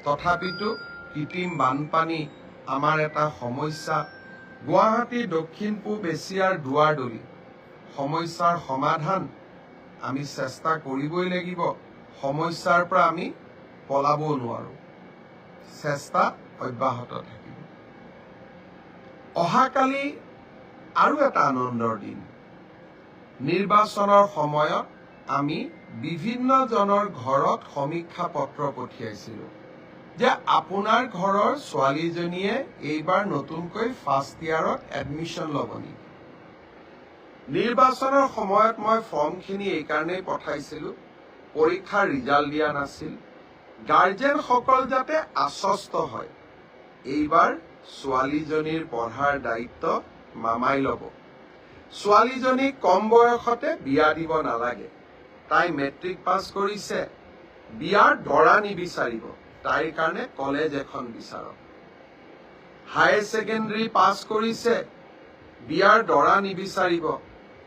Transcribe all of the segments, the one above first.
তথাপিতো কৃত্ৰিম বানপানী আমাৰ এটা সমস্যা। গুৱাহাটী দক্ষিণ পূব এছিয়াৰ দুৱাৰদলি। সমস্যাৰ সমাধান আমি চেষ্টা কৰিবই লাগিব। সমস্যাৰ পৰা আমি পলাবও নোৱাৰো। চেষ্টা অব্যাহত থাকিব। অহাকালি আৰু এটা আনন্দৰ দিন। নিৰ্বাচনৰ সময়ত আমি বিভিন্নজনৰ ঘৰত সমীক্ষা পত্ৰ পঠিয়াইছিলোঁ যে আপোনাৰ ঘৰৰ ছোৱালীজনীয়ে এইবাৰ নতুনকৈ ফাৰ্ষ্ট ইয়াৰত এডমিশ্যন ল'ব নেকি। নিৰ্বাচনৰ সময়ত মই ফৰ্মখিনি এইকাৰণেই পঠাইছিলোঁ, পৰীক্ষাৰ ৰিজাল্ট দিয়া নাছিল। গাৰ্জেনসকল যাতে আশ্বস্ত হয়, এইবাৰ ছোৱালীজনীৰ পঢ়াৰ দায়িত্ব মামাই ল'ব। ছোৱালীজনীক কম বয়সতে বিয়া দিব নালাগে। তাই মেট্ৰিক পাছ কৰিছে, বিয়াৰ দৰা নিবিচাৰিব, তাইৰ কাৰণে কলেজ এখন বিচাৰক। হায়াৰ ছেকেণ্ডাৰী পাছ কৰিছে, বিয়াৰ দৰা নিবিচাৰিব,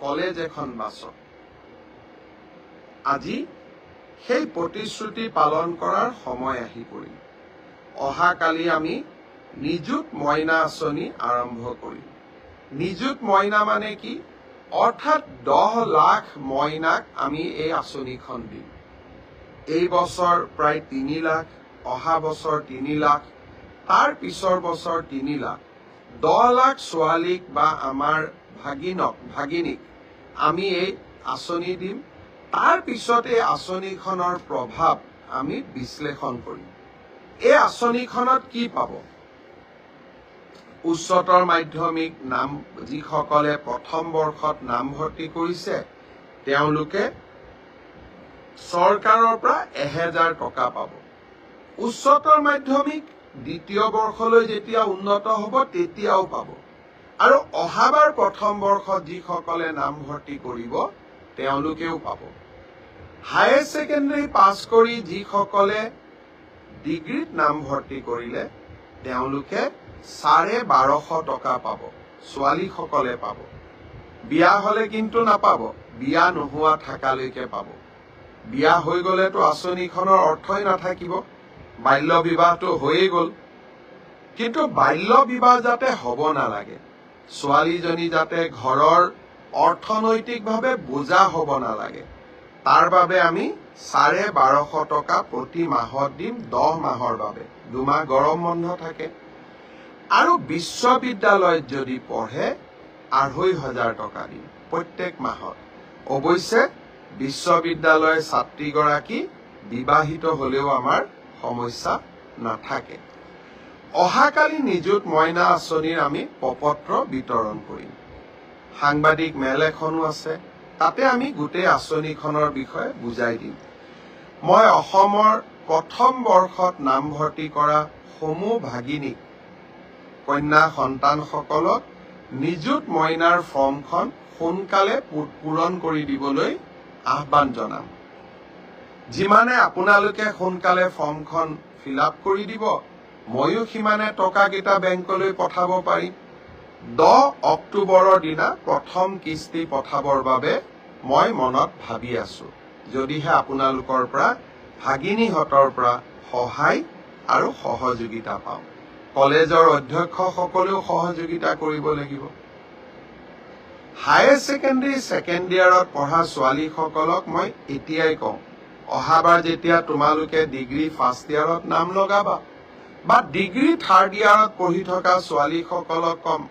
কলেজ এখন বাছক। আজি সেই প্ৰতিশ্ৰুতি পালন কৰাৰ সময় আহি পৰিল। অহাকালি আমি নিযুত মইনা আঁচনি আৰম্ভ কৰিম। নিযুত মইনা মানে কি? অৰ্থাৎ 10 লাখ মইনাক আমি এই আঁচনিখন দিম। এই বছৰ প্ৰায় 3 লাখ, অহা বছৰ 3 লাখ, তাৰ পিছৰ বছৰ 3 লাখ। 10 লাখ ছোৱালীক বা আমাৰ ভাগিনীক আমি এই আঁচনি দিম। তাৰ পিছত এই আঁচনিখনৰ প্ৰভাৱ আমি বিশ্লেষণ কৰিম। এই আঁচনিখনত কি পাব? উচ্চতৰ মাধ্যমিক যিসকলে প্ৰথম বৰ্ষত নামভৰ্তি কৰিছে, তেওঁলোকে চৰকাৰৰ পৰা 1000 টকা পাব। উচ্চতৰ মাধ্যমিক দ্বিতীয় বৰ্ষলৈ যেতিয়া উন্নত হ'ব তেতিয়াও পাব। আৰু অহাবাৰ প্ৰথম বৰ্ষত যিসকলে নামভৰ্তি কৰিব তেওঁলোকেও পাব। হায়াৰ ছেকেণ্ডাৰী পাছ কৰি যিসকলে ডিগ্ৰীত নামভৰ্তি কৰিলে তেওঁলোকে 1250 টকা পাব। ছোৱালীসকলে পাব। বিয়া হলে কিন্তু নাপাব, বিয়া নোহোৱা থাকালৈকে পাব। বিয়া হৈ গলেতো আঁচনিখনৰ অৰ্থই নাথাকিব। বাল্য বিবাহটো হৈয়ে গল। কিন্তু বাল্য বিবাহ যাতে হ'ব নালাগে, ছোৱালীজনী যাতে ঘৰৰ অৰ্থনৈতিকভাৱে বোজা হ'ব নালাগে, তাৰ বাবে আমি 1250 টকা প্ৰতি মাহত দিম 10 মাহৰ বাবে। 2 মাহ গৰম বন্ধ থাকে। আৰু বিশ্ববিদ্যালয়ত যদি পঢ়ে 2500 টকা দিম প্ৰত্যেক মাহত। অৱশ্যে বিশ্ববিদ্যালয়ৰ ছাত্ৰীগৰাকী বিবাহিত হলেও আমাৰ সমস্যা নাথাকে। অহাকালি নিযুত মইনা আঁচনিৰ আমি প্ৰপত্ৰ বিতৰণ কৰিম। সাংবাদিক মেল এখনো আছে, তাতে আমি গোটেই আঁচনিখনৰ বিষয়ে বুজাই দিম। মই অসমৰ প্ৰথম বৰ্ষত নামভৰ্তি কৰা সমূহ ভাগিনীক, কন্যা সন্তানসকলক নিযুত মইনাৰ ফৰ্মখন সোনকালে পূৰণ কৰি দিবলৈ আহ্বান জনাম। যিমানে আপোনালোকে সোনকালে ফৰ্মখন ফিল-আপ কৰি দিব, ময়ো সিমানে টকাকেইটা বেংকলৈ পঠাব পাৰিম। 10 অক্টোবৰৰ দিনা প্ৰথম কিস্তি পঠাবৰ বাবে মই মনত ভাবি আছো। যদিহে আপোনালোকৰ পৰা, ভাগিনীহঁতৰ পৰা সহায় আৰু সহযোগিতা পাওঁ। কলেজৰ অধ্যক্ষসকলেও সহযোগিতা কৰিব লাগিব। হায়াৰ ছেকেণ্ডাৰী ছেকেণ্ড ইয়াৰত পঢ়া ছোৱালীসকলক মই এতিয়াই কওঁ, অহাবাৰ যেতিয়া তোমালোকে ডিগ্ৰী ফাৰ্ষ্ট ইয়াৰত নাম লগাবা বা ডিগ্ৰী থাৰ্ড ইয়াৰত পঢ়ি থকা ছোৱালীসকলক কম,